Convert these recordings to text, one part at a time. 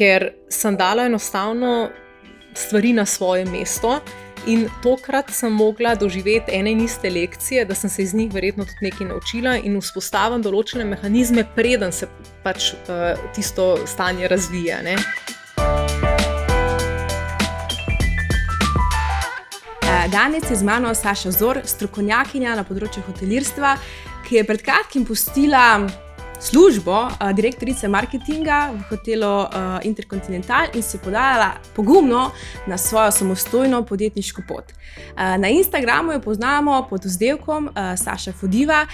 ker sem dala enostavno stvari na svoje mesto in tokrat sem mogla doživeti ene in iste lekcije, da sem se iz njih verjetno tudi nekaj naučila in vzpostavim določene mehanizme, preden se pač tisto stanje razvija, ne. Danes je z mano Saša Zor, strokovnjakinja na področju hotelirstva, ki je pred kratkim pustila službo direktorice marketinga v hotelu Intercontinental in se podala pogumno na svojo samostojno podjetniško pot. Na Instagramu jo poznamo pod vzdevkom Saša Fodiva,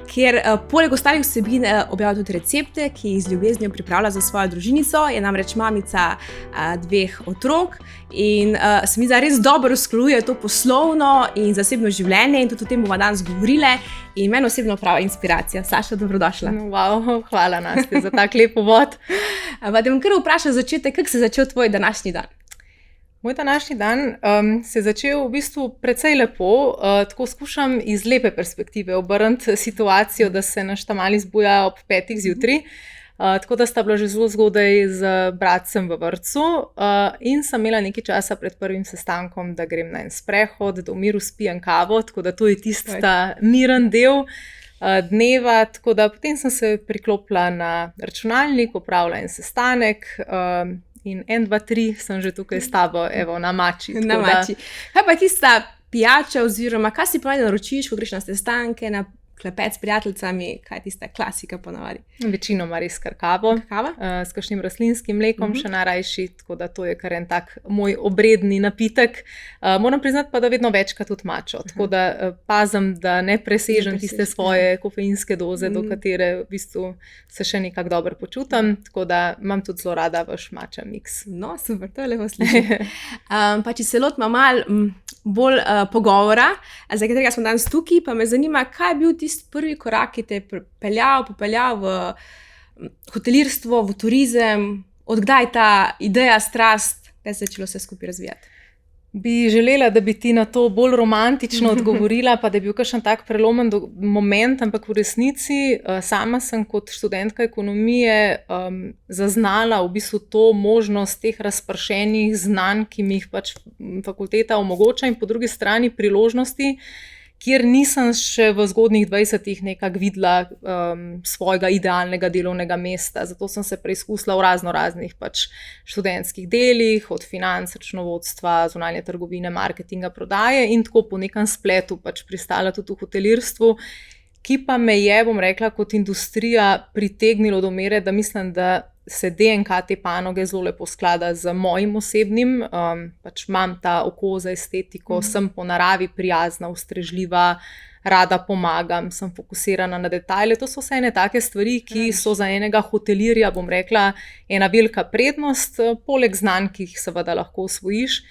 kjer poleg ostalih vsebin objavlja tudi recepte, ki jih z ljubeznijo pripravlja za svojo družinico. Je namreč mamica 2 otrok in se mi zdi, res dobro usklajuje to poslovno in zasebno življenje in tudi o tem bomo danes govorile in meni osebno prava inspiracija. Saša, dobrodošla. Wow, hvala Nastja za tak lep uvod. Pa te bom kar vprašala začetek, kako se je začel tvoj današnji dan? Moj današnji dan se je začel v bistvu precej lepo, tako skušam iz lepe perspektive obrniti situacijo, da se naš Tamal zbuja ob 5 zjutraj. Tako da sta bila že zelo zgodaj z bratcem v vrtcu in sem imela nekaj časa pred prvim sestankom, da grem na en sprehod, da v miru spijem kavo, tako da to je tista miren del dneva, tako da potem sem se priklopila na računalnik, opravila en sestanek in 1, 2, 3 sem že tukaj s tabo, evo, na mači. Na mači. Kaj pa tista pijača oziroma kaj si ponavadi naročiš, ko greš na sestanke, na klepet s prijateljicami, kaj je tista klasika ponavadi? Večinoma res kar kavo. S kakšnim rastlinskim mlekom še najrajši, tako da to je kar en tak moj obredni napitek. Moram priznati pa, da vedno večkrat tudi mačo, tako da pazim, da ne presežem tiste svoje kofeinske doze, do katere v bistvu se še nekako dobro počutim, tako da imam tudi zelo rada vaš mača miks. No, super, to je lepo slišati. Pa če se lotimo malo bolj pogovora, za katerega smo danes tukaj, pa me zanima, kaj je bil tisti prvi korak, ki te je popeljal v hotelirstvo, v turizem, odkdaj ta ideja, strast, da se je začelo vse skupaj razvijati? Bi želela, da bi ti na to bolj romantično odgovorila, pa da bi bil kakšen tak prelomen moment, ampak v resnici sama sem kot študentka ekonomije zaznala v bistvu to možnost teh razpršenih znanj, ki mi jih pač fakulteta omogoča, in po drugi strani priložnosti, kjer nisem še v zgodnjih 20-ih nekako videla svojega idealnega delovnega mesta. Zato sem se preizkusila v raznih pač študentskih delih, od financ, računovodstva, zunanje trgovine, marketinga, prodaje in tako po nekem spletu pač pristala tudi v hotelirstvu, ki pa me je, bom rekla, kot industrija pritegnilo do mere, da mislim, da se DNK te panoge zelo lepo sklada z mojim osebnim, pač imam ta oko za estetiko, sem po naravi prijazna, ustrežljiva, rada pomagam, sem fokusirana na detajle. To so vse ene take stvari, ki so za enega hotelirja, bom rekla, ena velika prednost, poleg znanj, ki jih seveda lahko osvojiš.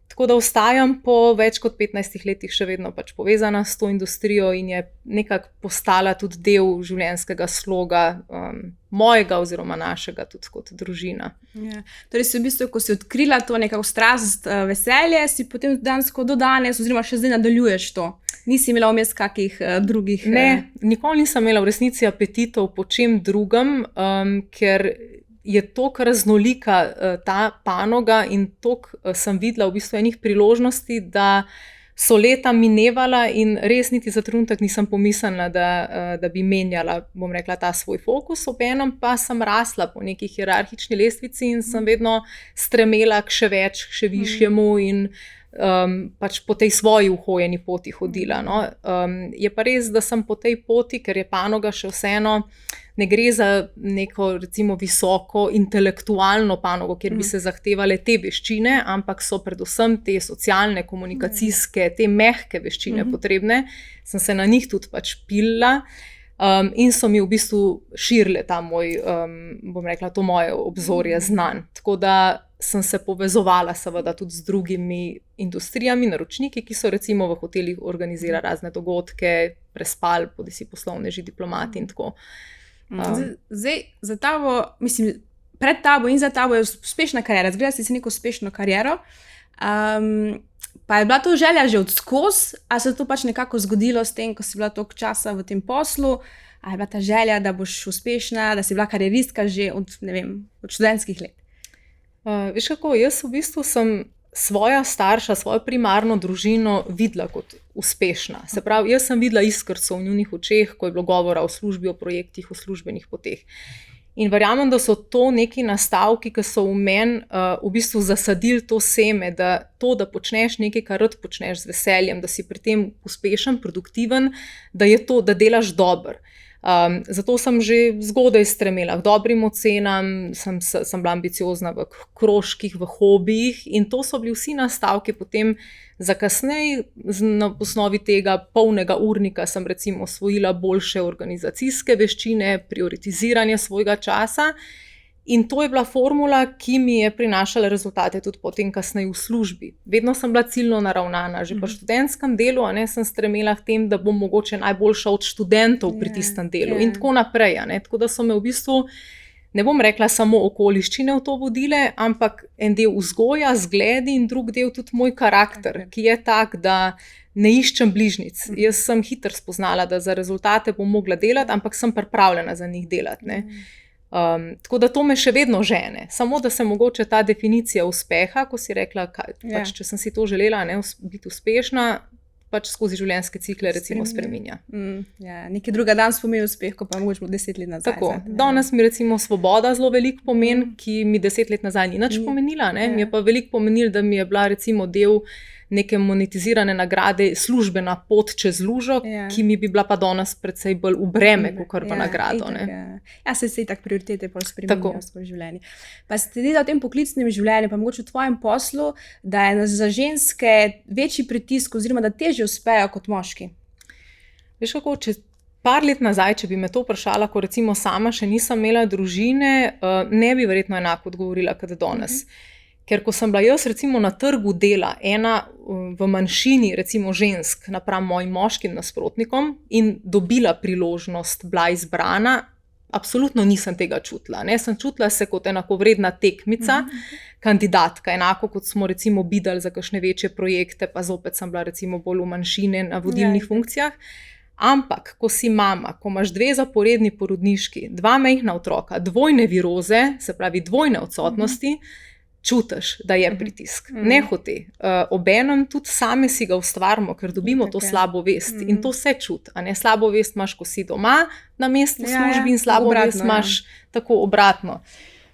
Tako da ostajam po več kot 15 letih še vedno pač povezana s to industrijo in je nekako postala tudi del življenjskega sloga mojega oziroma našega tudi kot družina. Ja. Torej si v bistvu, ko si odkrila to nekako strast, veselje, si potem do danes oziroma še zdaj nadaljuješ to? Nisi imela vmes kakih drugih? Ne, nikoli nisem imela v resnici apetitov po čem drugem, ker je toliko raznolika ta panoga in toliko sem videla v bistvu enih priložnosti, da so leta minevala in res niti za trenutek nisem pomislila, da bi menjala, bom rekla, ta svoj fokus. Obenem pa sem rasla po neki hierarhični lestvici in sem vedno stremela k še več, k še višjemu in pač po tej svoji uhojeni poti hodila. No. Je pa res, da sem po tej poti, ker je panoga še vseeno, ne gre za neko recimo visoko intelektualno panogo, kjer bi se zahtevale te veščine, ampak so predvsem te socialne, komunikacijske, te mehke veščine potrebne. Sem se na njih tudi pač pilila in so mi v bistvu širile ta moj, bom rekla, to moje obzorje znanj. Tako da sem se povezovala seveda tudi z drugimi industrijami, naročniki, ki so recimo v hotelih organizirali razne dogodke, prespali, bodisi poslovneži, diplomati in tako. Zdaj, za tabo, mislim, pred tabo in za tabo je uspešna kariera, zgledala si neko uspešno kariero, pa je bila to želja že odskozi, ali se to pač nekako zgodilo s tem, ko si bila toliko časa v tem poslu, ali je bila ta želja, da boš uspešna, da si bila karieristka že od, ne vem, od študentskih let? Veš kako, jaz v bistvu sem svoja starša, svojo primarno družino videla kot uspešna. Se pravi, jaz sem videla iskrico v njunih očeh, ko je bilo govora o službi, o projektih, o službenih poteh. In verjamem, da so to neki nastavki, ki so v meni v bistvu zasadili to seme, da počneš nekaj, kar rad počneš z veseljem, da si pri tem uspešen, produktiven, da je to, da delaš dobro. Zato sem že zgodaj stremela k dobrim ocenam, sem bila ambiciozna v krožkih, v hobijih in to so bili vsi nastavki potem za kasneje. Na osnovi tega polnega urnika sem recimo osvojila boljše organizacijske veščine, prioritiziranje svojega časa in to je bila formula, ki mi je prinašala rezultate tudi potem kasneje v službi. Vedno sem bila ciljno naravnana, že pri študentskem delu, sem stremela k tem, da bom mogoče najboljša od študentov pri tistem delu in tako naprej. Tako da so me v bistvu, ne bom rekla samo okoliščine v to vodile, ampak en del vzgoja, zgledi in drug del tudi moj karakter, ki je tak, da ne iščem bližnjic. Jaz sem hitro spoznala, da za rezultate bom mogla delati, ampak sem pripravljena za njih delati. Tako da to me še vedno žene, samo da se mogoče ta definicija uspeha, ko si rekla, pač, če sem si to želela, biti uspešna, pač skozi življenjske cikle recimo spreminja. Nekaj druga danes pomeni uspeh, ko pa mogoče bo 10 let nazaj. Tako, danes mi recimo svoboda zelo veliko pomeni, ki mi 10 let nazaj ni nič pomenila, mi je pa veliko pomenilo, da mi je bila recimo del neke monetizirane nagrade, službena pot čez lužo, ki mi bi bila pa danes precej bolj v breme, kot v nagrado. Se tako prioritete pol spreminjajo skozi življenje. Pa ste delali v tem poklicnem življenju, pa mogoče v tvojem poslu, da je za ženske večji pritisk oziroma da težje uspejo kot moški? Veš kako, par let nazaj, če bi me to vprašala, ko recimo sama še nisem imela družine, ne bi verjetno enako odgovorila kot danes. Ker ko sem bila jaz recimo na trgu dela, ena v manjšini recimo žensk napram mojim moškim nasprotnikom in dobila priložnost, bila izbrana, absolutno nisem tega čutila. Sem čutila se kot enakovredna tekmica, kandidatka, enako kot smo recimo bidali za kakšne večje projekte, pa zopet sem bila recimo bolj v manjšini na vodilnih funkcijah. Ampak, ko si mama, ko imaš 2 zaporedni porodniški, 2 majhna otroka, dvojne viroze, se pravi dvojne odsotnosti, čutiš, da je pritisk. Ne hote. Obenem tudi same si ga ustvarimo, ker dobimo to slabo vest. In to se čuti. Slabo vest imaš, ko si doma na mestu službi in slabo vest imaš tako obratno.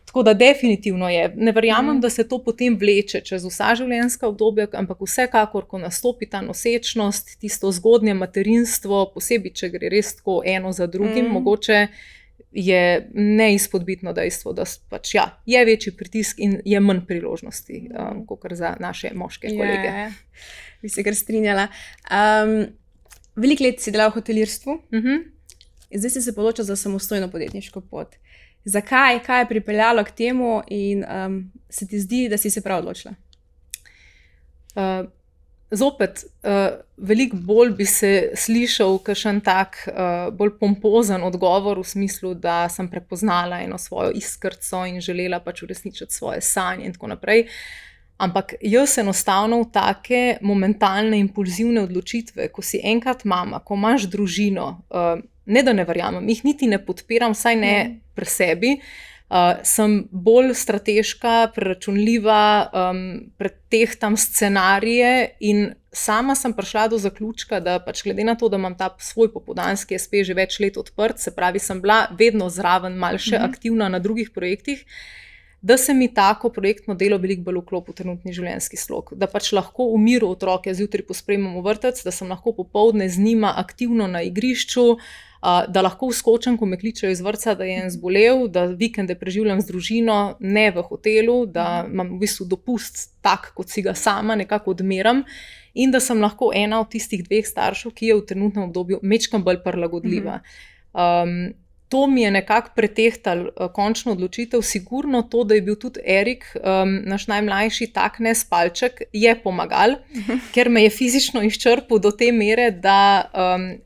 Tako da definitivno je. Ne verjamem, da se to potem vleče čez vsa življenjska obdobja, ampak vsekakor, ko nastopi ta nosečnost, tisto zgodnje materinstvo, posebej, če gre res tako eno za drugim, mogoče je neizpodbitno dejstvo, da pač, je večji pritisk in je manj priložnosti, kot za naše moške kolege. Bi se kar strinjala. Veliko let si delala v hotelirstvu, zdaj si se odločila za samostojno podjetniško pot. Zakaj? Kaj je pripeljalo k temu in se ti zdi, da si se prav odločila? Zopet, veliko bolj bi se slišal kakšen tak bolj pompozen odgovor v smislu, da sem prepoznala eno svojo iskrico in želela pač uresničiti svoje sanje in tako naprej. Ampak jaz enostavno v take momentalne, impulzivne odločitve, ko si enkrat mama, ko imaš družino, ne da ne verjamem, jih niti ne podpiram, vsaj ne pri sebi, sem bolj strateška, preračunljiva, pretehtam scenarije in sama sem prišla do zaključka, da pač glede na to, da imam ta svoj popoldanski SP že več let odprt, se pravi, sem bila vedno zraven, malo še aktivna na drugih projektih, da se mi tako projektno delo veliko bolj vklopi v trenutni življenjski slog. Da pač lahko v miru otroke zjutraj pospremim v vrtec, da sem lahko popoldne z njima aktivno na igrišču, da lahko vskočim, ko me kličejo iz vrtca, da je en zbolel, da vikende preživljam z družino, ne v hotelu, da imam v bistvu dopust tak, kot si ga sama nekako odmeram in da sem lahko ena od tistih 2 staršev, ki je v trenutnem obdobju majčkeno bolj prilagodljiva. To mi je nekako pretehtalo končno odločitev, sigurno to, da je bil tudi Erik, naš najmlajši, tak nespalček, je pomagal, ker me je fizično izčrpal do te mere, da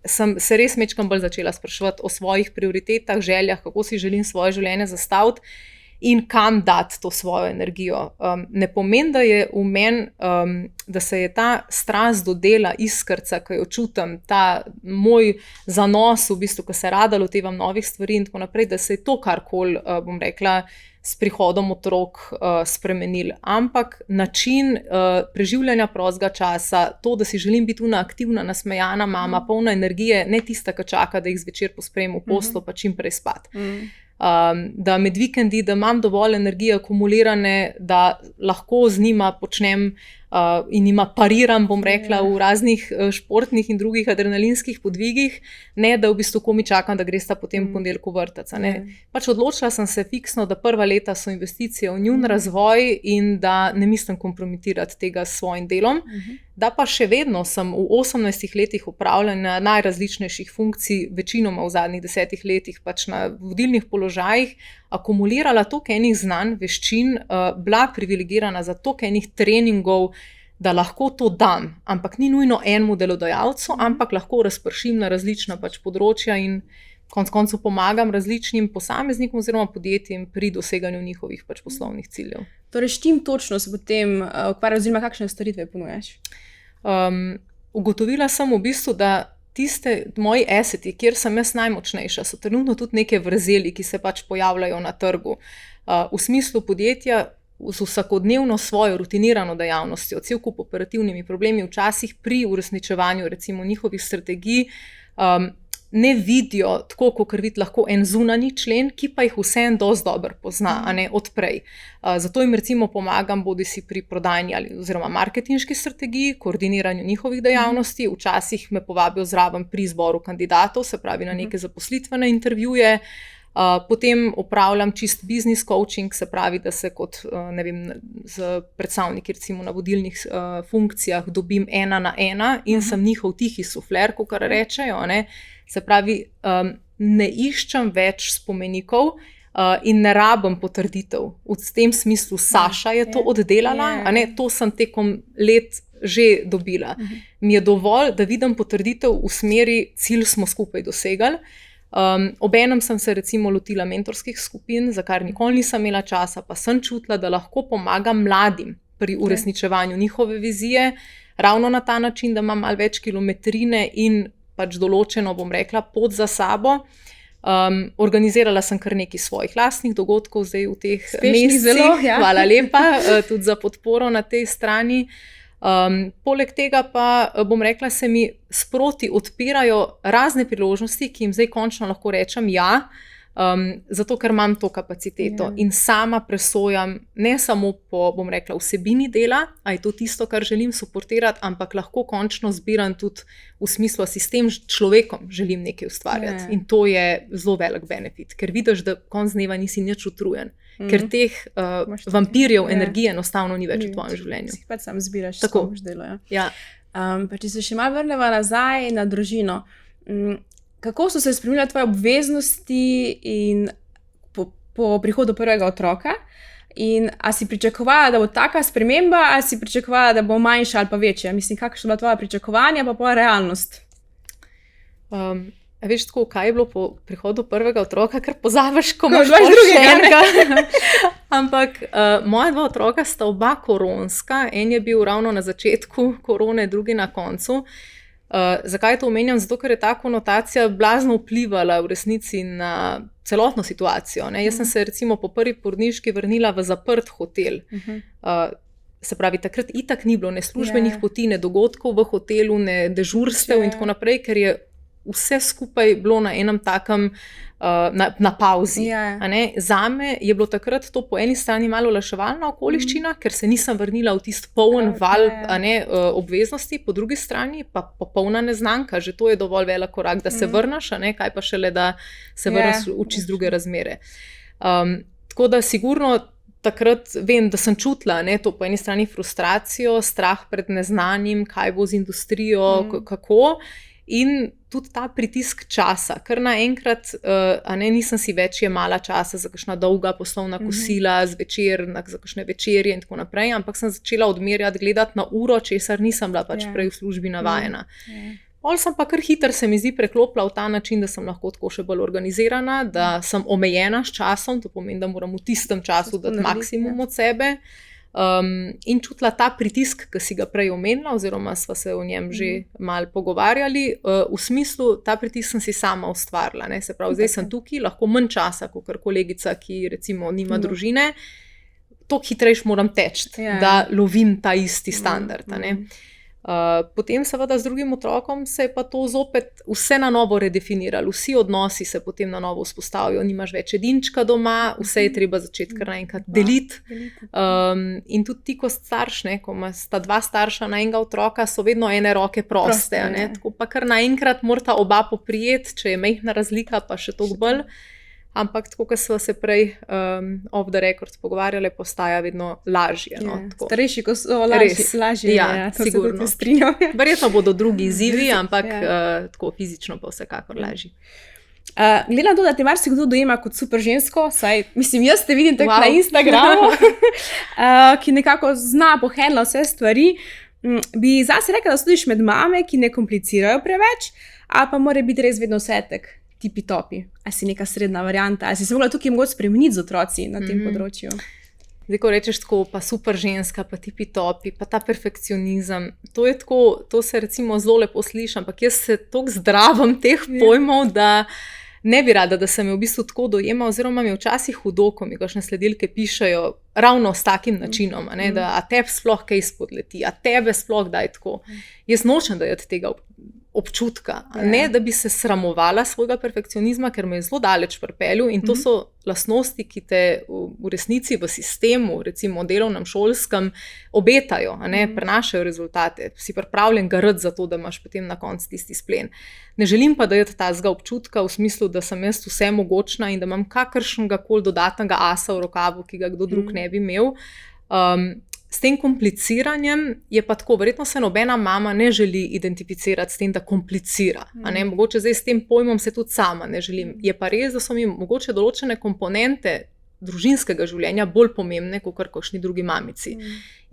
sem se res majčkeno bolj začela spraševati o svojih prioritetah, željah, kako si želim svoje življenje zastaviti in kam dati to svojo energijo. Ne pomeni, da je v meni, da se je ta strast do dela, iskrica, ki jo čutim, ta moj zanos, v bistvu, ko se rada lotevam novih stvari in tako naprej, da se je to karkoli, bom rekla, s prihodom otrok spremenili, ampak način preživljanja prostega časa, to, da si želim biti aktivna, nasmejana mama, polna energije, ne tista, ki čaka, da jih zvečer posprem v poslo, pa čim prej spat. Da med vikendi, da imam dovolj energije akumulirane, da lahko z njima počnem in jima pariram, bom rekla, v raznih športnih in drugih adrenalinskih podvigih, ne da v bistvu komi čakam, da gresta potem v ponedeljek v vrtec. Pač odločila sem se fiksno, da prva leta so investicije v njun razvoj in da ne mislim kompromitirati tega s svojim delom. Da pa še vedno sem v 18 letih upravljanja najrazličnejših funkcij, večinoma v zadnjih 10 letih pač na vodilnih položajih, akumulirala toliko enih znanj, veščin, bila privilegirana za toliko enih treningov, da lahko to dam, ampak ni nujno enemu delodajalcu, ampak lahko razpršim na različna pač področja in konec koncev pomagam različnim posameznikom oziroma podjetjem pri doseganju njihovih pač poslovnih ciljev. Torej, s čim točno se potem ukvarjaš, oziroma kakšne storitve ponujaš? Ugotovila sem v bistvu, da tiste moji asseti, kjer sem jaz najmočnejša, so trenutno tudi neke vrzeli, ki se pač pojavljajo na trgu. V smislu podjetja z vsakodnevno svojo rutinirano dejavnostjo, cel kup operativnimi problemi, včasih pri uresničevanju recimo njihovih strategij, ne vidijo tako, kot vidi lahko en zunanji člen, ki pa jih vseeno dosti dobro pozna, a ne odprej. Zato jim recimo pomagam bodisi pri prodajni oziroma marketinški strategiji, koordiniranju njihovih dejavnosti, včasih me povabijo zraven pri izboru kandidatov, se pravi na neke zaposlitvene intervjuje, potem opravljam čist business coaching, se pravi, da se kot z predstavniki recimo na vodilnih funkcijah dobim 1 na 1 in sem njihov tihi sufler, kakor rečejo, ne. Se pravi, ne iščem več spomenikov in ne rabim potrditev. V tem smislu Saša je to oddelala, a ne, to sem tekom let že dobila. Mi je dovolj, da vidim potrditev v smeri, cilj smo skupaj dosegali. Obenem sem se recimo lotila mentorskih skupin, za kar nikoli nisem imela časa, pa sem čutila, da lahko pomagam mladim pri uresničevanju njihove vizije, ravno na ta način, da imam malo več kilometrine in pač določeno, bom rekla, pot za sabo. Organizirala sem kar nekaj svojih lastnih dogodkov zdaj v teh mesecih. Zelo, ja. Hvala lepa tudi za podporo na tej strani. Poleg tega pa, bom rekla, se mi sproti odpirajo razne priložnosti, ki jim zdaj končno lahko rečem ja, zato ker imam to kapaciteto in sama presojam ne samo po, bom rekla, vsebini dela, a je to tisto, kar želim suportirati, ampak lahko končno zbiram tudi v smislu, si s tem človekom želim nekaj ustvarjati. In to je zelo velik benefit, ker vidiš, da konec dneva nisi nič utrujen, ker teh vampirjev energije enostavno ni več v tvojem življenju. Si pač sam zbiraš, tako boš delal. Ja. Pa če se še malo vrneva nazaj na družino, kako so se spremenile tvoje obveznosti in po prihodu prvega otroka? In a si pričakovala, da bo taka sprememba, ali si pričakovala, da bo manjša ali pa večja? Mislim, kakšna so bila tvoja pričakovanja, pa realnost? Veš tako, kaj je bilo po prihodu prvega otroka, ker pozabiš, ko imaš še enega. Ampak moja 2 otroka sta oba koronska, en je bil ravno na začetku korone, drugi na koncu. Zakaj to omenjam? Zato, ker je ta konotacija blazno vplivala v resnici na celotno situacijo. Jaz sem se recimo po prvi porodniški vrnila v zaprt hotel. Se pravi, takrat itak ni bilo ne službenih poti, ne dogodkov v hotelu, ne dežurstev in tako naprej, ker je vse skupaj bilo na enem takem na pauzi. Zame je bilo takrat to po eni strani malo olajševalna okoliščina, ker se nisem vrnila v tisti poln val obveznosti, po drugi strani pa popolna neznanka, že to je dovolj velik korak, da se vrneš, kaj pa šele, da se vrneš v čisto druge razmere. Tako da sigurno takrat vem, da sem čutila to po eni strani frustracijo, strah pred neznanim, kaj bo z industrijo, kako. In tudi ta pritisk časa, ker naenkrat nisem si več jemala časa za kakšna dolga poslovna kosila, zvečer, za kakšne večerje in tako naprej, ampak sem začela odmerjati, gledati na uro, česar nisem bila pač prej v službi navajena. Pol sem pa kar hitro, se mi zdi, preklopila v ta način, da sem lahko tako še bolj organizirana, da sem omejena s časom, to pomeni, da moram v tistem času dati maksimum od sebe. in čutila ta pritisk, ki si ga prej omenila, oziroma sva se o njem že malo pogovarjali, v smislu, ta pritisk sem si sama ustvarila. Ne? Se pravi, zdaj sem tukaj, lahko manj časa, kot kolegica, ki recimo nima družine, toliko hitrejš moram teči, da lovim ta isti standard. Potem seveda z drugim otrokom se je pa to zopet vse na novo redefiniralo, vsi odnosi se potem na novo vzpostavijo, nimaš več edinčka doma, vse je treba začeti kar naenkrat deliti. In tudi ti kot starš, ne, ko sta dva starša na enega otroka, so vedno ene roke proste, ne, tako pa kar naenkrat morata oba poprijeti, če je majhna razlika, pa še toliko bolj. Ampak tako, kot smo se prej off the record pogovarjali, postaja vedno lažje. No, starejši, ko so lažje. Ja, sigurno. Verjetno bodo drugi izzivi, ampak tako fizično pa vsekakor lažje. Glede na to, da te marsikdo dojema kot super žensko, saj, mislim, jaz te vidim tako na Instagramu, ki nekako zna pohendla vse stvari, bi zase rekla, da sodiš med mame, ki ne komplicirajo preveč, ali pa mora biti res vedno vsetek? Tipi-topi, ali si neka srednja varianta, ali si se mogla tukaj mogoče spremeniti z otroci na tem področju? Zdaj, ko rečeš tako, pa super ženska, pa tipi-topi, pa ta perfekcionizem, to je tako, to se recimo zelo lepo sliši, ampak jaz se toliko zdravim teh pojmov, da ne bi rada, da se me v bistvu tako dojema, oziroma mi včasih hudo, ko mi kakšne sledilke pišejo ravno s takim načinom, ne, da a tebi sploh kaj spodleti, a tebe sploh daj tako. Jaz nočem dajati tega občutka, ne da bi se sramovala svojega perfekcionizma, ker me je zelo daleč pripeljal in to so lastnosti, ki te v resnici v sistemu, recimo delovnem, šolskem, obetajo, ne, prenašajo rezultate. Si pripravljen garati za to, da imaš potem na koncu tisti splen. Ne želim pa dajati tazga občutka v smislu, da sem jaz vse mogočna in da imam kakršnega koli dodatnega asa v rokavu, ki ga kdo drug ne bi imel. S tem kompliciranjem je pa tako, verjetno se nobena mama ne želi identificirati s tem, da komplicira. Mogoče zdaj s tem pojmom se tudi sama ne želim. Je pa res, da so mi mogoče določene komponente družinskega življenja bolj pomembne, kot kakšni drugi mamici.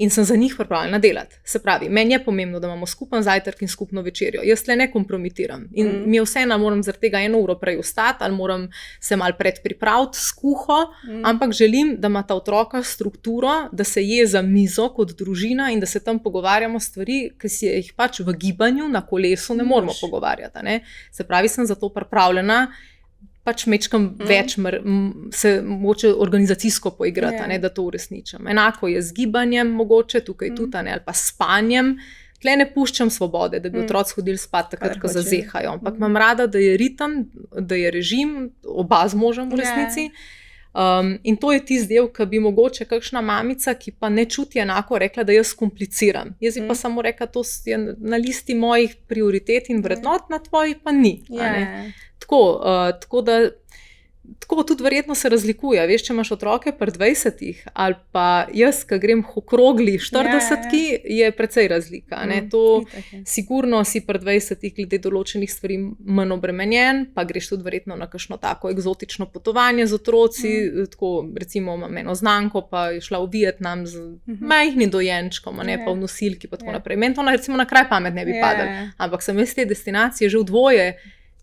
In sem za njih pripravljena delati. Se pravi, meni je pomembno, da imamo skupen zajtrk in skupno večerjo. Jaz tle ne kompromitiram. In mi je vseeno, moram zaradi tega 1 uro prej vstati, ali moram se malo predpripraviti s kuho, ampak želim, da ima ta otroka strukturo, da se je za mizo kot družina in da se tam pogovarjamo stvari, ki si jih pač v gibanju na kolesu ne moramo pogovarjati. Ne? Se pravi, sem za to pripravljena, pač mečkam več se mogoče organizacijsko poigrati, ne, da to uresničam. Enako je z gibanjem mogoče, tukaj tudi, ali pa s spanjem. Tle ne puščam svobode, da bi otroci hodili spat takrat, ko zazehajo. Ampak imam rada, da je ritem, da je režim, oba z možem v resnici. In to je tisti del, ki bi mogoče kakšna mamica, ki pa ne čuti enako, rekla, da jaz kompliciram. Jaz bi pa samo rekla, to je na listi mojih prioritet in vrednot, na tvoji pa ni. Tako da tako tudi verjetno se razlikuje. Veš, če imaš otroke pri 20-ih ali pa jaz, ki grem okrogli 40-ki, je precej razlika. To sigurno si pri 20-ih glede določenih stvari manj obremenjen, pa greš tudi verjetno na kakšno tako eksotično potovanje z otroci. Tako, recimo, imam eno znanko, pa je šla v Vietnam z majhnim dojenčkom, pa v nosilki, pa tako naprej. Meni to recimo na kraj pamet ne bi padalo. Ampak sem jaz te destinacije že v dvoje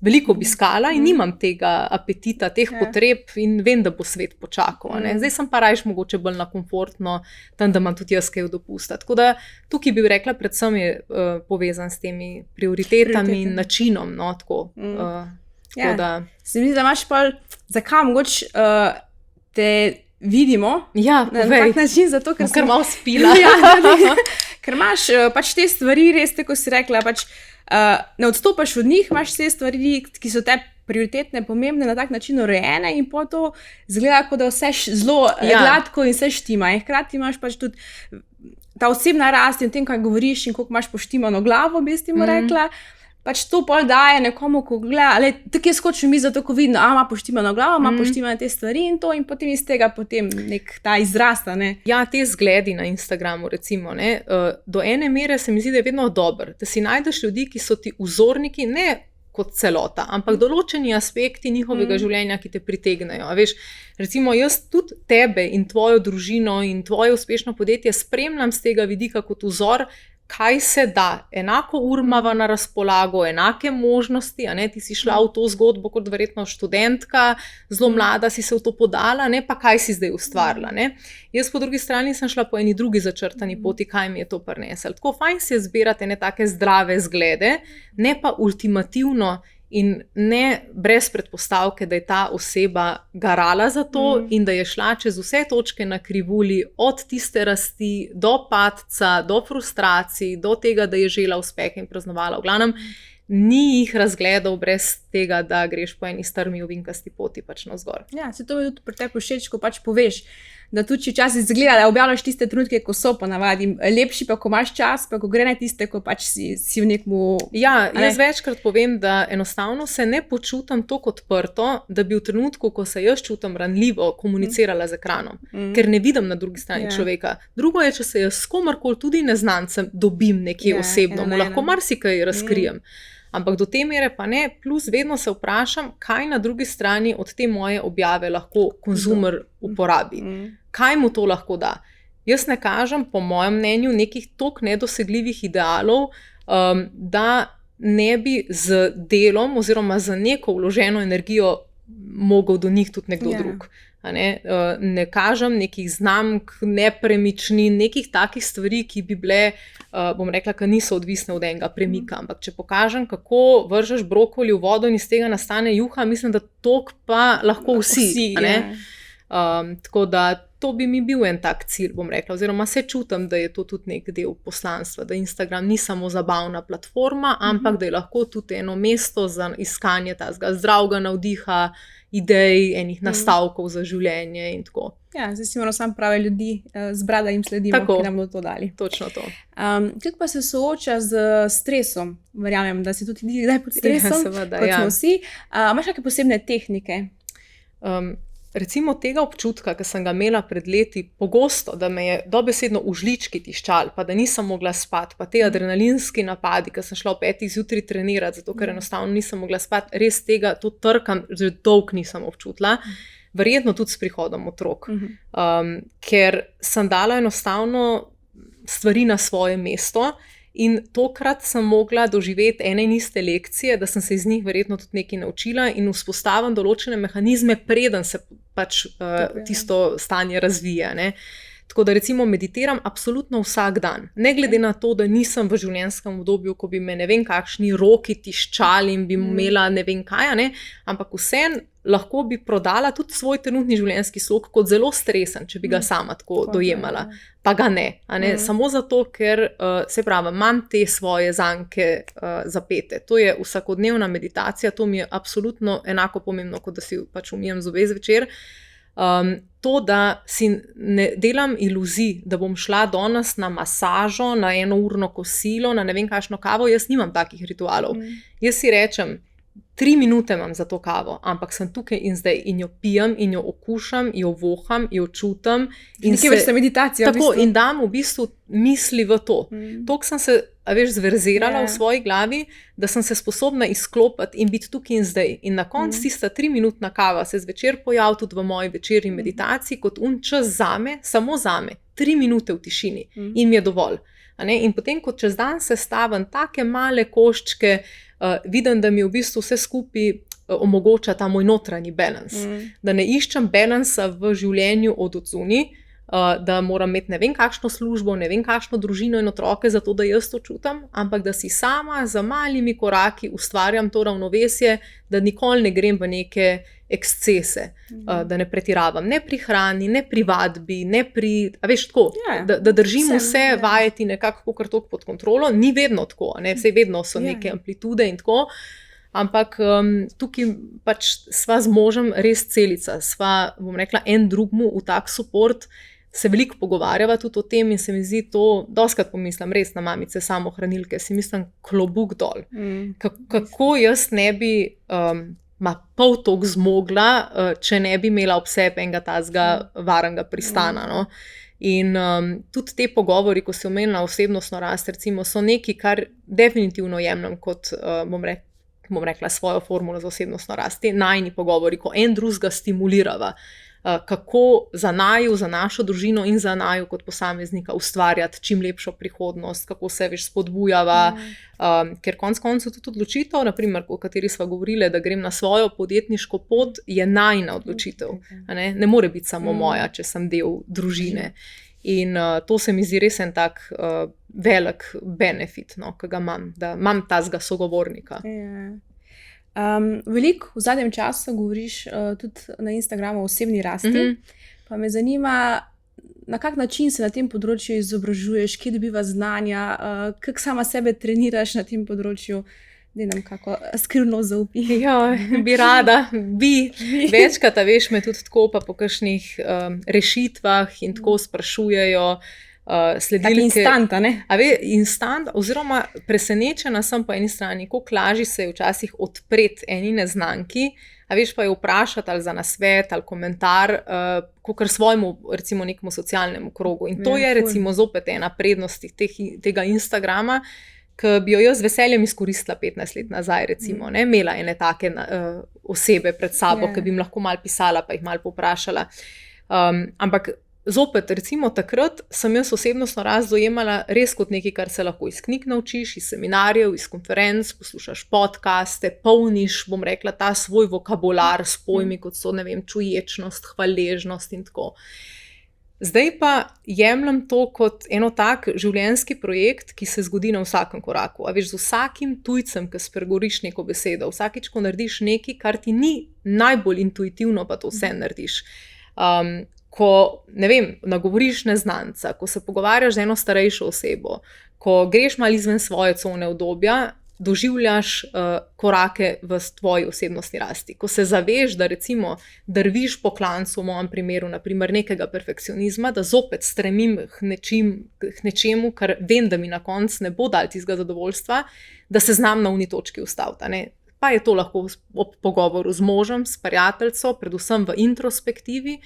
veliko obiskala in nimam tega apetita, teh potreb in vem, da bo svet počakal. Zdaj sem pa rajš mogoče bolj na komfortno, tam, da imam tudi jaz kaj dopusta. Tako da tukaj bi rekla, predvsem je povezan s temi prioritetami in načinom. No, tako da. Se mi zdi, da imaš pa, zakaj mogoče te vidimo na tak način, zato ker sem malo spila. Ker imaš pač te stvari, res tako si rekla, pač ne odstopaš od njih, imaš vse stvari, ki so te prioritetne, pomembne, na tak način urejene in po to zgleda, kot da vse zelo gladko in vse štima. In hkrati imaš pač tudi ta osebna rast in o tem, kaj govoriš in koliko imaš poštimano glavo, bi s tem rekla. Pač to pol daje nekomu, ko gleda, tako je skočil mi zato, ko vidim, ima poštimano glavo, ima poštimane te stvari in to in potem iz tega potem nek ta izrasta. Ja, te zgledi na Instagramu recimo, do ene mere se mi zdi, da je vedno dober, da si najdeš ljudi, ki so ti vzorniki, ne kot celota, ampak določeni aspekti njihovega življenja, ki te pritegnejo. A veš, recimo jaz tudi tebe in tvojo družino in tvoje uspešno podjetje spremljam z tega vidika kot vzor, kaj se da, enako urmava na razpolago, enake možnosti, a ne, ti si šla v to zgodbo kot verjetno študentka, zelo mlada si se v to podala, ne, pa kaj si zdaj ustvarila, ne. Jaz po drugi strani sem šla po eni drugi začrtani poti, kaj mi je to prineslo. Tako fajn si je zbirati ene take zdrave zglede, ne pa ultimativno in ne brez predpostavke, da je ta oseba garala za to in da je šla čez vse točke na krivulji, od tiste rasti do padca, do frustracij, do tega, da je žela uspehe in praznovala. V glavnem, ni jih razgledal brez tega, da greš po eni strmi ovinkasti poti pač navzgor. Ja, se to mi tudi pri tebi všeč, ko pač poveš, da tudi včasih izgleda, da objavljaš tiste trenutke, ko so ponavadi lepši, pa ko imaš čas, pa ko gre na tiste, ko pač si v nekmu... Ja, jaz večkrat povem, da enostavno se ne počutam tako odprto, da bi v trenutku, ko se jaz čutim ranljivo, komunicirala z ekranom, ker ne vidim na drugi strani človeka. Drugo je, če se jaz s komarkoli, tudi neznancem, dobim nekje osebno, mu lahko marsikaj razkrijem. Ampak do te mere pa ne, plus vedno se vprašam, kaj na drugi strani od te moje objave lahko konzumer uporabi. Kaj mu to lahko da? Jaz ne kažem, po mojem mnenju, nekih toliko nedosegljivih idealov, da ne bi z delom oziroma z neko vloženo energijo mogel do njih tudi nekdo drug. Ne kažem nekih znamk, nepremičnin, nekih takih stvari, ki bi bile, bom rekla, ki niso odvisne od enega premika. Ampak če pokažem, kako vržeš brokoli v vodo in iz tega nastane juha, mislim, da tok pa lahko vsi. Tako da to bi mi bil en tak cilj, bom rekla, oziroma se čutim, da je to tudi nek del poslanstva, da Instagram ni samo zabavna platforma, ampak da je lahko tudi eno mesto za iskanje tazga zdravega navdiha, idej, enih nastavkov za življenje in tako. Ja, zdaj si moramo sam prave ljudi zbrati, da jim sledimo, ki nam bodo to dali. Točno to. Kako pa se sooča z stresom? Verjamem, da si tudi ti kdaj pod stresom, seveda, kot smo vsi. Imaš kakšne posebne tehnike? Recimo tega občutka, ki sem ga imela pred leti pogosto, da me je dobesedno v žlički tiščal, pa da nisem mogla spati, pa te adrenalinski napadi, ki sem šla ob 5 zjutraj trenirati, zato ker enostavno nisem mogla spati, res tega, to trkam, že dolgo nisem občutila. Verjetno tudi s prihodom otrok, ker sem dala enostavno stvari na svoje mesto. In tokrat sem mogla doživeti ene in iste lekcije, da sem se iz njih verjetno tudi nekaj naučila in vzpostavim določene mehanizme, preden se pač tisto stanje razvija. Ne. Tako da recimo meditiram absolutno vsak dan. Ne glede na to, da nisem v življenjskem obdobju, ko bi me ne vem kakšni roki tiščali in bi imela ne vem kaj, ne, ampak vseeno lahko bi prodala tudi svoj trenutni življenjski slog kot zelo stresen, če bi ga sama tako dojemala. Pa ga ne. Samo zato, ker se pravi, imam te svoje zanke zapete. To je vsakodnevna meditacija, to mi je absolutno enako pomembno, kot da si pač umijem zobe zvečer. To, da si ne delam iluzij, da bom šla danes na masažo, na enourno kosilo, na ne vem kakšno kavo, jaz nimam takih ritualov. Jaz si rečem, 3 minute imam za to kavo, ampak sem tukaj in zdaj in jo pijem in jo okušam, jo voham, jo čutim. Nekaj vrste meditacija. Tako, in dam v bistvu misli v to. Toliko sem se, zverzirala v svoji glavi, da sem se sposobna izklopiti in biti tukaj in zdaj. In na koncu tista 3-minutna kava se zvečer pojavi tudi v moji večerni meditaciji kot čas zame, samo zame. 3 minute v tišini in mi je dovolj. In potem, ko čez dan sestavim take male koščke, vidim, da mi v bistvu vse skupaj omogoča ta moj notranji balans. Da ne iščem balansa v življenju od odzunaj, da moram imeti ne vem kakšno službo, ne vem kakšno družino in otroke, zato da jaz to čutim, ampak da si sama za malimi koraki ustvarjam to ravnovesje, da nikoli ne grem v neke ekscese, da ne pretiravam, ne pri hrani, ne pri vadbi, ne pri, tako, da držim vse vajeti nekako kar toliko pod kontrolo, ni vedno tako, vse vedno so neke amplitude in tako, ampak tukaj pač sva z možem res celica, sva, bom rekla, en drugmu v tak support, se veliko pogovarjava tudi o tem in se mi zdi to, dostikrat pomislim res na mamice samohranilke, si mislim klobuk dol. Kako jaz ne bi pol toliko zmogla, če ne bi imela ob sebi enega tazga varnega pristana. No? In tudi te pogovori, ko si omenila osebnostno rast, recimo, so nekaj, kar definitivno jemljem kot, bom rekla, svojo formulo za osebnostno rast. Te najni pogovori, ko en drugega stimulirava. kako za naju, za našo družino in za naju kot posameznika ustvarjati čim lepšo prihodnost, kako se več spodbujava, ker konec koncev tudi odločitev, naprimer, o kateri sva govorili, da grem na svojo podjetniško pot, je najina odločitev. Ne more biti samo moja, če sem del družine. In to se mi zdi res en tak velik benefit, no, ki ga imam, da imam tazga sogovornika. Veliko v zadnjem času govoriš tudi na Instagramu o osebni rasti, pa me zanima, na kak način se na tem področju izobražuješ, kje dobiva znanja, kako sama sebe treniraš na tem področju, da nam kako skrivno zaupi. Ja, bi rada, večkrat, veš, me tudi tako pa po kakšnih rešitvah in tako sprašujejo, sledilke. Tak instant, ne? Instant, oziroma presenečena sem po eni strani, koliko lažje se je včasih odpreti eni neznanki, veš, pa je vprašati ali za nasvet ali komentar, kakor svojemu, recimo, nekemu socialnemu krogu. In to je recimo zopet ena prednost tega Instagrama, ki bi jo jaz z veseljem izkoristila 15 let nazaj, recimo, ne, imela ene take osebe pred sabo, ki bi jim lahko malo pisala, pa jih malo povprašala. Ampak zopet, recimo takrat sem jaz osebnostno rast dojemala res kot nekaj, kar se lahko iz knjig naučiš, iz seminarjev, iz konferenc, poslušaš podcaste, polniš, bom rekla, ta svoj vokabular s pojmi, kot so, ne vem, čuječnost, hvaležnost in tako. Zdaj pa jemljem to kot eno tak življenjski projekt, ki se zgodi na vsakem koraku. A veš, z vsakim tujcem, ki spregovoriš neko besedo, vsakič, ko narediš nekaj, kar ti ni najbolj intuitivno, pa to vse narediš. Ko, ne vem, nagovoriš neznanca, ko se pogovarjaš z eno starejšo osebo, ko greš malo izven svoje cone udobja, doživljaš korake v tvoji osebnostni rasti. Ko se zaveš, da recimo drviš po klancu, v mojem primeru, naprimer nekega perfekcionizma, da zopet stremim k nečemu, kar vem, da mi na koncu ne bo dal tistega zadovoljstva, da se znam na uni točki ustaviti. Pa je to lahko ob pogovoru z možem, s prijateljco, predvsem v introspektivi,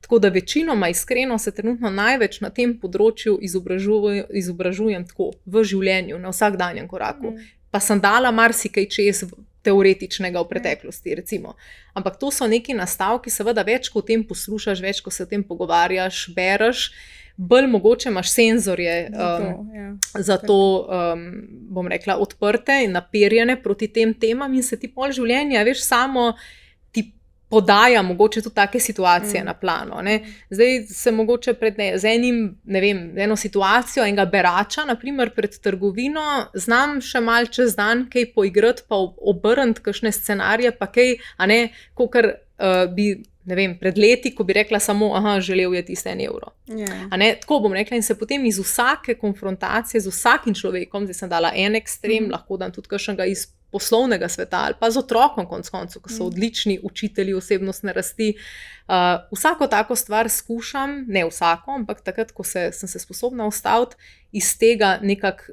tako da večinoma iskreno se trenutno največ na tem področju izobražujem tako v življenju, na vsakdanjem koraku. Pa sem dala marsikaj čez teoretičnega v preteklosti, recimo. Ampak to so neki nastavki, seveda več, ko o tem poslušaš, več, ko se o tem pogovarjaš, bereš, bolj mogoče imaš senzorje za to, bom rekla, odprte in naperjene proti tem temam in se ti pol življenja, veš, samo ti podaja mogoče tudi take situacije na plano. Ne? Zdaj se mogoče z eno situacijo, enega berača, naprimer pred trgovino, znam še malo čez dan kaj poigrati, pa obrniti kakšne scenarije, pa kaj, kakor bi, ne vem, pred leti, ko bi rekla samo, želel je tisti €1. Tako bom rekla in se potem iz vsake konfrontacije z vsakim človekom, zdaj sem dala en ekstrem, lahko dam tudi kakšnega iz poslovnega sveta ali pa z otrokom konec koncev, ko so odlični učitelji osebnostne rasti. Vsako tako stvar skušam, ne vsako, ampak takrat, ko sem se sposobna ustaviti, iz tega nekak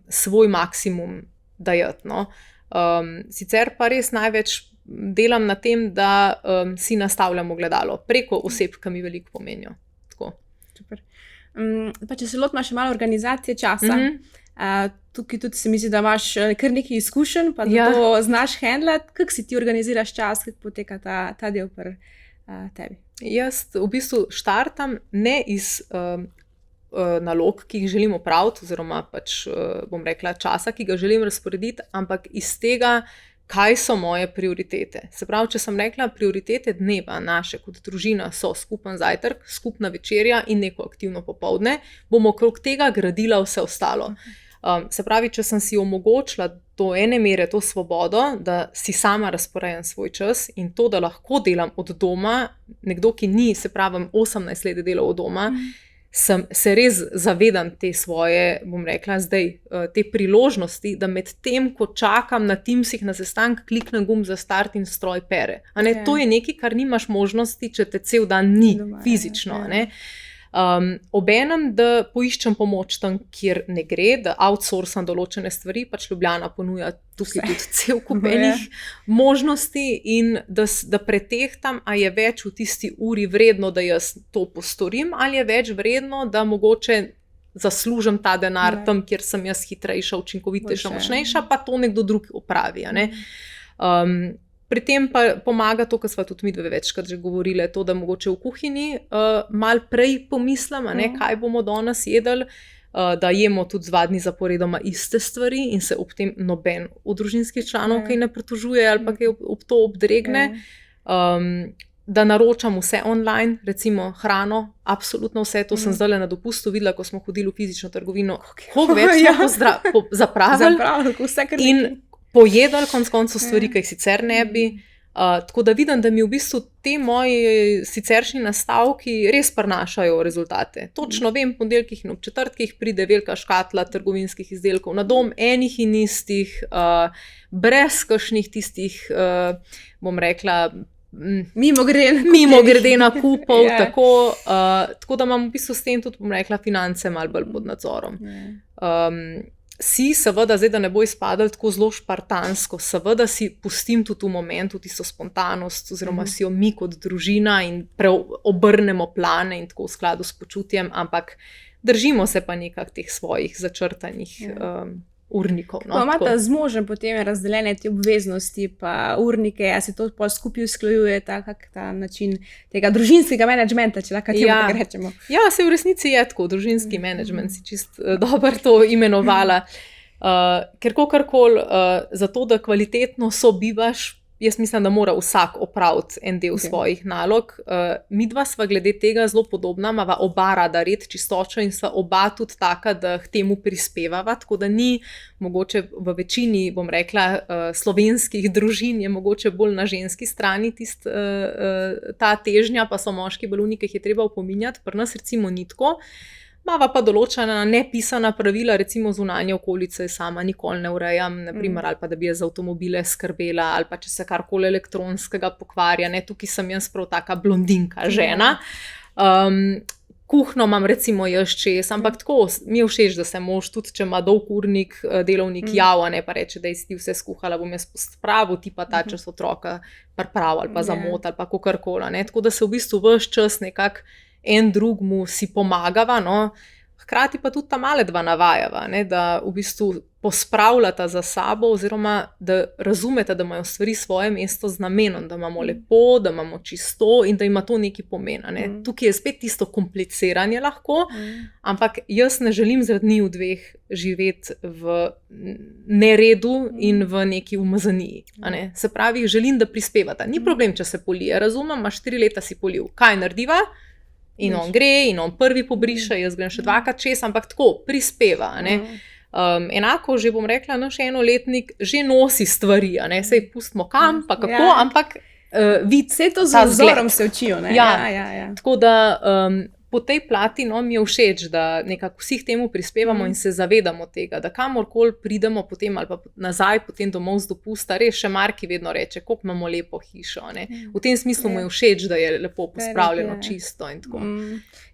svoj maksimum dajati. No. Sicer pa res največ delam na tem, da si nastavljam ogledalo preko oseb, ki mi veliko pomenijo. Tako. Super. Pa če se lotimo še malo organizacije časa, tukaj tudi se mi zdi, da imaš kar nekaj izkušenj, pa da to znaš handlati. Kako si ti organiziraš čas, kako poteka ta del pri tebi? Jaz v bistvu štartam ne iz nalog, ki jih želim opraviti, oziroma pač, bom rekla, časa, ki ga želim razporediti, ampak iz tega, kaj so moje prioritete. Se pravi, če sem rekla, prioritete dneva naše kot družina so skupen zajtrk, skupna večerja in neko aktivno popoldne, bom okrog tega gradila vse ostalo. Se pravi, če sem si omogočila do ene mere to svobodo, da si sama razporejam svoj čas in to, da lahko delam od doma, nekdo, ki ni, se pravi, 18 let delal od doma, se res zavedam te svoje, bom rekla, zdaj te priložnosti, da med tem, ko čakam na Teamsih na sestanek, kliknem gumb za start in stroj pere. To je nekaj, kar nimaš možnosti, če te cel dan ni fizično. Obenem, da poiščem pomoč tam, kjer ne gre, da outsourcam določene stvari, pač Ljubljana ponuja tukaj tudi cel kup enih možnosti in da pretehtam, a je več v tisti uri vredno, da jaz to postorim, ali je več vredno, da mogoče zaslužim ta denar tam, kjer sem jaz hitrejša, učinkovitejša, močnejša, pa to nekdo drug opravi. Pri tem pa pomaga to, kar sva tudi mi dve večkrat že govorili, to, da mogoče v kuhinji malo prej pomislimo, kaj bomo danes jedli, da jemo tudi 2 dni zaporedoma iste stvari in se ob tem noben od družinskih članov kaj ne pritožuje ali pa kaj ob to obdregne. Da naročam vse online, recimo hrano, absolutno vse, to sem zdaj na dopustu videla, ko smo hodili v fizično trgovino, koliko več smo zapravili in pojedali konec koncev stvari, ki jih sicer ne bi. Tako da vidim, da mi v bistvu te moji siceršnji nastavki res prinašajo rezultate. Točno vem, po ponedeljkih in ob četrtkih pride velika škatla trgovinskih izdelkov na dom, enih in istih, brez kakšnih tistih, bom rekla, mimogrede nakupov, tako da imam v bistvu s tem tudi, bom rekla, finance malo bolj pod nadzorom. Si seveda, zdaj da ne bo izpadalo tako zelo špartansko, seveda si pustim tudi v momentu tisto spontanost, oziroma si jo mi kot družina in obrnemo plane in tako v skladu s počutjem, ampak držimo se pa nekak teh svojih začrtanih urnikov. Ko imate z možem potem razdeljene te obveznosti pa urnike, a se to pol skupaj usklajuje ta način tega družinskega menedžmenta, če lahko temu tako rečemo? Ja, se v resnici je tako, družinski menedžment si čist dobro to imenovala. Ker kakorkoli, zato da kvalitetno sobivaš, jaz mislim, da mora vsak opraviti en del svojih nalog. Midva sva glede tega zelo podobna, imava oba rada red, čistočo in sva oba tudi taka, da k temu prispevava, tako da ni mogoče v večini, bom rekla, slovenskih družin je mogoče bolj na ženski strani ta težnja, pa so moški bolj uniki, jih je treba opominjati, pri nas recimo ni tako. Mava pa določena nepisana pravila, recimo zunanje okolice sama nikoli ne urejam, naprimer, ali pa da bi jaz za avtomobile skrbela, ali pa če se karkoli elektronskega pokvarja, tukaj sem jaz prav taka blondinka žena. Kuhno imam recimo jaz čez, ampak tako mi je všeč, da se mož tudi, če ima dolg urnik, delovnik java, pa reče, da si ti vse skuhala, bom jaz pospravil, ti pa ta čas otroka priprav ali pa zamot ali pa kakorkoli. Tako da se v bistvu ves čas nekako en drugmu si pomagava, hkrati pa tudi ta male dva navajava, da v bistvu pospravljata za sabo oziroma da razumeta, da imajo stvari svoje mesto z namenom, da imamo lepo, da imamo čisto in da ima to neki pomen. Tukaj je spet tisto kompliciranje lahko, ampak jaz ne želim zaradi njiju dveh živeti v neredu in v neki umazaniji. Se pravi, želim, da prispevata. Ni problem, če se polije, razumem, imaš 4 leta si polil. Kaj narediva? In on gre, in on prvi pobriše, jaz grem še 2krat čez, ampak tako, prispeva. Enako, že bom rekla, naš enoletnik že nosi stvari, sej pustimo kam, pa kako, ampak vidi vse to z vzorom se učijo. Tako da po tej plati mi je všeč, da nekako vsi temu prispevamo in se zavedamo tega, da kamorkoli pridemo potem ali pa nazaj potem domov z dopusta, res še Marki vedno reče, koliko imamo lepo hišo. V tem smislu mu je všeč, da je lepo pospravljeno, čisto in tako.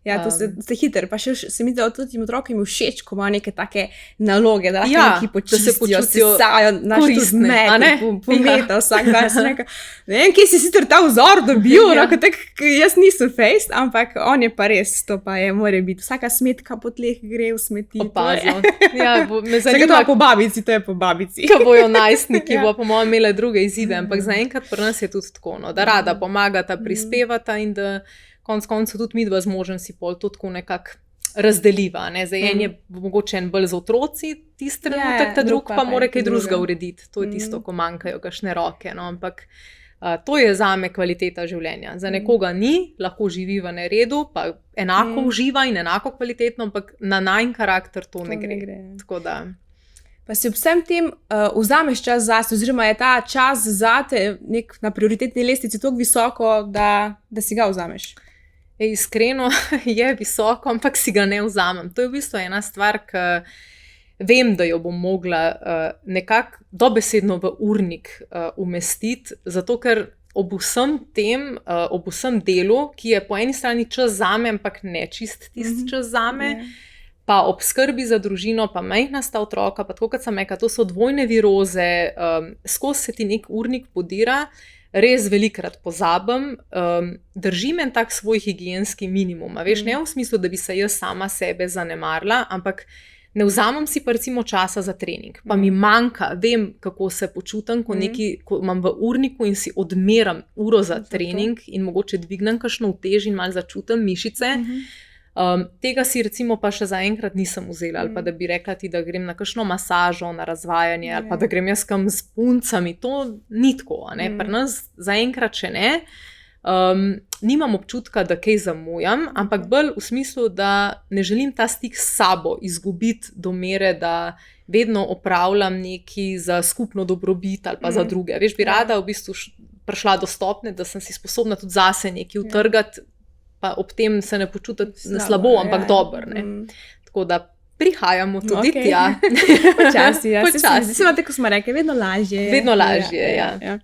Ja, to ste hiter, pa še se mi zdi, da tudi otrokom je všeč, ko imajo neke take naloge, da lahko neki počistijo, sesajo naš zmed, pometa vsak dan. Ne vem, kje si sicer ta vzor dobil, jaz nisem fejst, ampak on je pa res, to pa je, mora biti. Vsaka smetka po tleh gre v smeti. Opazno. Me zanima, po babici, to je po babici. Ko bojo najstniki, bo po mojem imele druge izide, ampak zaenkrat pri nas je tudi tako, da rada pomagata, prispevata in da konec koncev tudi midva z možem si pol to tako nekako razdeliva. Zdaj en je mogoče en bolj za otroci tisti trenutek, ta drug pa mora kaj drugega urediti. To je tisto, ko manjkajo kakšne roke. Ampak to je zame kvaliteta življenja. Za nekoga ni, lahko živi v neredu, pa enako uživa in enako kvalitetno, ampak na najin karakter to ne gre. Tako da... Pa si ob vsem tem vzameš čas zase, oziroma je ta čas zate na prioritetni lestvici tako visoko, da si ga vzameš? Iskreno je visoko, ampak si ga ne vzamem. To je v bistvu ena stvar, ki vem, da jo bom mogla nekako dobesedno v urnik umestiti, zato ker ob vsem tem, ob vsem delu, ki je po eni strani čas zame, ampak ne čist tisti čas zame, pa ob skrbi za družino, pa majhna sta otroka, pa tako, kot sem rekla, to so dvojne viroze, skozi se ti nek urnik podira, res velikrat pozabim, držim en tak svoj higienski minimum. Veš, ne v smislu, da bi se jaz sama sebe zanemarila, ampak ne vzamem si pa recimo časa za trening, pa mi manjka, vem, kako se počutim, ko imam v urniku in si odmeram uro za trening in mogoče dvignem kakšno utež in malo začutim mišice. Tega si recimo pa še zaenkrat nisem vzela, ali pa da bi rekla ti, da grem na kakšno masažo, na razvajanje, ali pa da grem jaz kam s puncami, to ni tako, ne? Pri nas zaenkrat še ne. Nimam občutka, da kaj zamujam, ampak bolj v smislu, da ne želim ta stik s sabo izgubiti do mere, da vedno opravljam nekaj za skupno dobrobit ali pa za druge. Veš, bi rada v bistvu prišla do stopnje, da sem si sposobna tudi zase nekaj utrgati, pa ob tem se ne počutiti slabo, ampak dobro. Tako da prihajamo tudi tja. Počasi, ja. Počasi. Tako smo rekli, vedno lažje. Vedno lažje, ja.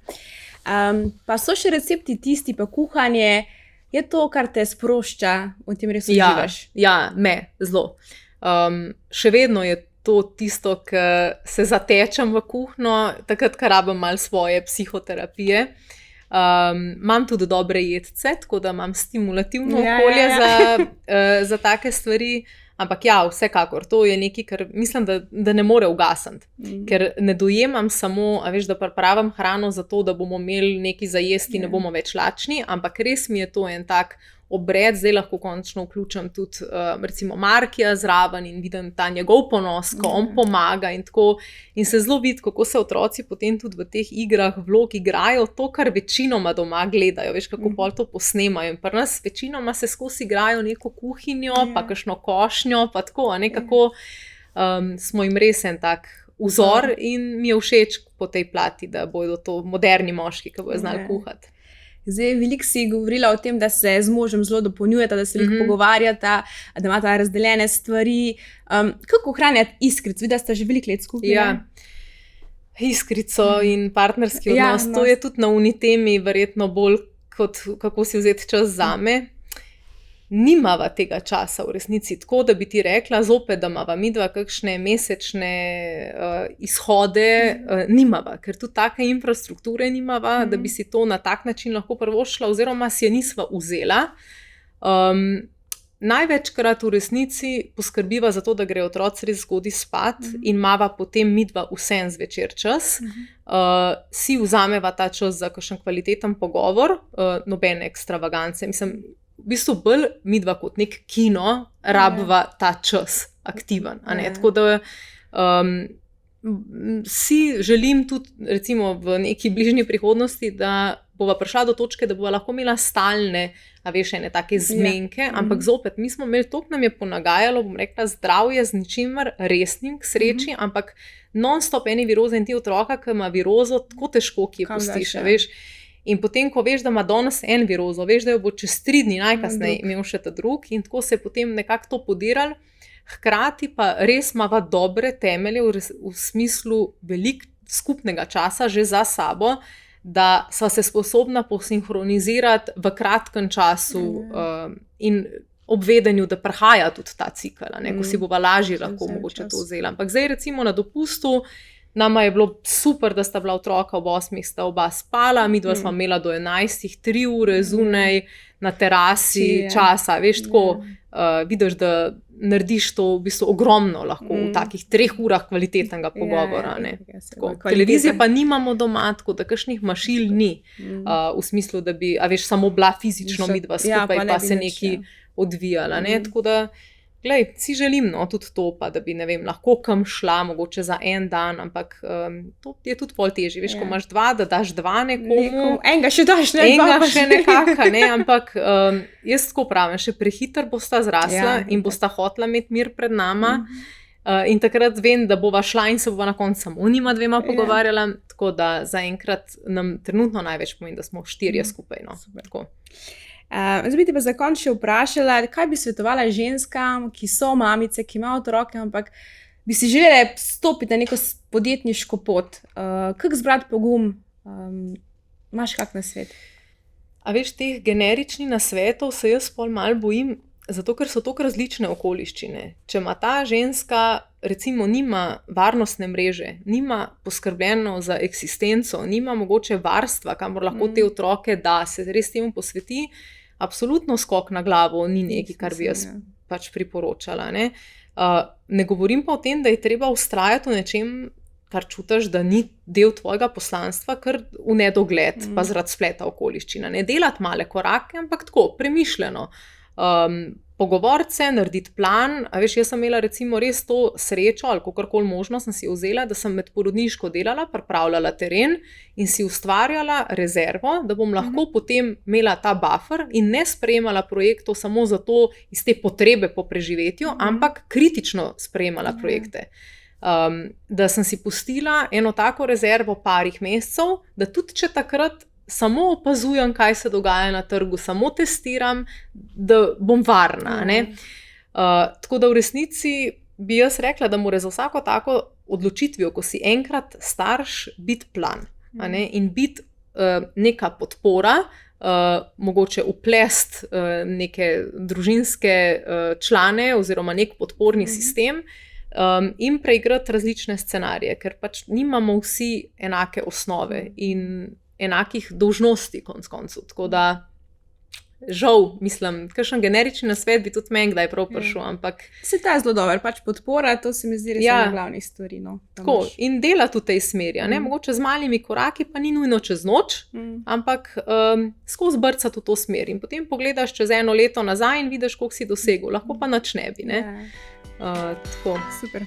Pa so še recepti tisti, pa kuhanje, je to, kar te sprošča, v tem res uživaš? Ja, zelo. Še vedno je to tisto, ki se zatečem v kuhno, takrat, ko rabim malo svoje psihoterapije. Imam tudi dobre jedce, tako da imam stimulativno okolje za take stvari. Ampak ja, vsekakor, to je nekaj, kar mislim, da ne more ugasniti. Ker ne dojemam samo, da pripravim hrano za to, da bomo imeli nekaj za jesti in ne bomo več lačni, ampak res mi je to en tak obred, zdaj lahko končno vključim tudi recimo Markija zraven in vidim ta njegov ponos, ko on pomaga in tako. In se zelo vidi, kako se otroci potem tudi v teh igrah vlog igrajo to, kar večinoma doma gledajo, veš, kako pol to posnemajo. In pri nas večinoma se skozi igrajo neko kuhinjo, pa kakšno košnjo, pa tako, kako smo jim res en tak vzor in mi je všeč po tej plati, da bodo to moderni moški, ki bodo znali kuhati. Zdaj, veliko si govorila o tem, da se z možem zelo dopolnjujeta, da se veliko pogovarjata, da imata razdeljene stvari. Kako ohranjati iskrico? Vidi, da sta že veliko let skupaj. Ja, iskrico in partnerski odnos. To je tudi na unitemi verjetno bolj kot kako si vzeti čas zame. Nimava tega časa v resnici, tako da bi ti rekla zopet, da imava midva kakšne mesečne izhode, nimava, ker tudi take infrastrukture nimava, da bi si to na tak način lahko privoščila oziroma si je nisva vzela. Največkrat v resnici poskrbiva za to, da grejo otroci res zgodaj spat in imava potem midva vsem zvečer čas. Si vzameva ta čas za kakšen kvaliteten pogovor, nobene ekstravagance, mislim, v bistvu bolj midva kot nek kino rabva ta čas aktiven. Tako da si želim tudi recimo v neki bližnji prihodnosti, da bova prišla do točke, da bova lahko imela stalne, ene take zmenke, ampak zopet, mi smo imeli toliko, nam je ponagajalo, bom rekla, zdravje z ničimer resnim k sreči, ampak non-stop eni viroze in ti otroka, ki ima virozo, tako težko, ki je pustiš, veš. In potem, ko veš, da ima danes en virozo, veš, da jo bo čez 3 dni najkasneje imel še ta drug in tako se je potem nekako to podiralo, hkrati pa res imava dobre temelje v smislu veliko skupnega časa že za sabo, da sva se sposobna posinhronizirati v kratkem času in ob vedenju, da prihaja tudi ta cikel, ko si bova lažje lahko mogoče to vzela. Ampak zdaj recimo na dopustu nama je bilo super, da sta bila otroka ob 8, sta oba spala, midva sva imela do 11, 3 ure zunaj na terasi časa, veš, tako vidiš, da narediš to v bistvu ogromno lahko v takih 3 urah kvalitetnega pogovora. Televizije pa nimamo doma, tako da kakšnih mašil ni, v smislu, da bi, samo bila fizično midva skupaj, pa se nekaj odvijala, tako da glej, si želim, tudi to, pa da bi, ne vem, lahko kam šla, mogoče za en dan, ampak to je tudi pol težje, veš, ko imaš 2, da daš 2 nekomu. Enega še daš, ne? Enega še nekaka, ne, ampak jaz tako pravim, še prehiter bosta zrasla in bosta hotla imeti mir pred nama in takrat vem, da bova šla in se bova na koncu samo njima 2 pogovarjala, tako da zaenkrat nam trenutno največ pomeni, da smo 4 skupaj, tako. Zdaj bi te pa za konec še vprašala, kaj bi svetovala ženskam, ki so mamice, ki imajo otroke, ampak bi si želele stopiti na neko podjetniško pot. Kako zbrati pogum? Imaš kak nasvet? A veš, teh generičnih nasvetov se jaz pol malo bojim, zato ker so toliko različne okoliščine. Če ima ta ženska, recimo, nima varnostne mreže, nima poskrbljeno za eksistenco, nima mogoče varstva, kamor lahko te otroke da, se res temu posveti, absolutno skok na glavo ni nekaj, kar bi jaz pač priporočala. Ne govorim pa o tem, da je treba vztrajati v nečem, kar čutiš, da ni del tvojega poslanstva, kar v nedogled, pa zaradi spleta okoliščina. Ne delati male korake, ampak tako, premišljeno. Pogovoriti se, narediti plan. A veš, jaz sem imela recimo res to srečo, ali kakorkoli možno sem si vzela, da sem med porodniško delala, pripravljala teren in si ustvarjala rezervo, da bom lahko potem imela ta buffer in ne sprejemala projektov samo zato iz te potrebe po preživetju, ampak kritično sprejemala projekte. Da sem si pustila eno tako rezervo parih mesecev, da tudi če takrat samo opazujem, kaj se dogaja na trgu, samo testiram, da bom varna. Tako da v resnici bi jaz rekla, da mora za vsako tako odločitvijo, ko si enkrat starš, biti plan. In biti neka podpora, mogoče uplest neke družinske člane oziroma nek podporni sistem, in preigrati različne scenarije, ker pač nimamo vsi enake osnove in enakih dolžnosti konec koncev. Tako da, žal, mislim, kakšen generični nasvet bi tudi meni kdaj prav prišel, ampak... Se ta je zelo dober, pač podpora, to se mi zdi res ena glavnih stvari. Tako, in delati v tej smeri, mogoče z malimi koraki, pa ni nujno čez noč, ampak skozi brcati v to smer. In potem pogledaš čez 1 leto nazaj in vidiš, koliko si dosegel, lahko pa nič ne bi, tako. Super.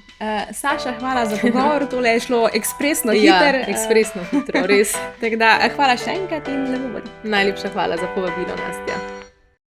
Saša, hvala za pogovor, tole je šlo ekspresno hitro. Ja, ekspresno hitro, res. Tako da, hvala še enkrat in lepo bodi. Najlepša hvala za povabilo, Nastja.